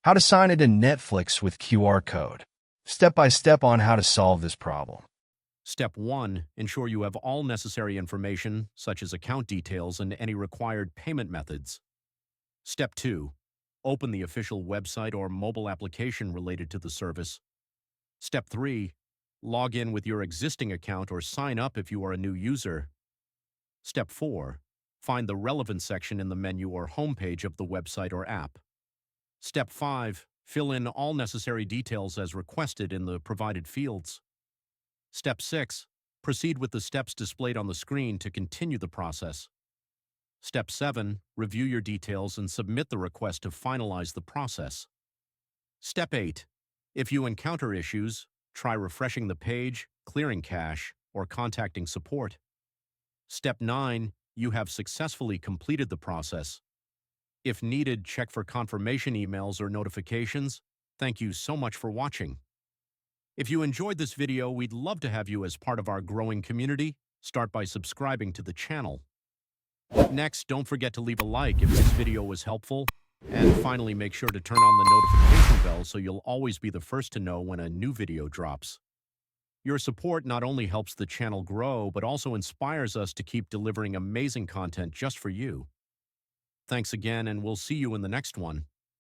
How to sign into Netflix with QR code. Step by step on how to solve this problem. Step 1. Ensure you have all necessary information, such as account details and any required payment methods. Step 2. Open the official website or mobile application related to the service. Step 3. Log in with your existing account or sign up if you are a new user. Step 4. Find the relevant section in the menu or homepage of the website or app. Step 5. Fill in all necessary details as requested in the provided fields. Step 6. Proceed with the steps displayed on the screen to continue the process. Step 7. Review your details and submit the request to finalize the process. Step 8. If you encounter issues, try refreshing the page, clearing cache, or contacting support. Step 9. You have successfully completed the process. If needed, check for confirmation emails or notifications. Thank you so much for watching. If you enjoyed this video, we'd love to have you as part of our growing community. Start by subscribing to the channel. Next, don't forget to leave a like if this video was helpful. And finally, make sure to turn on the notification bell so you'll always be the first to know when a new video drops. Your support not only helps the channel grow, but also inspires us to keep delivering amazing content just for you. Thanks again, and we'll see you in the next one.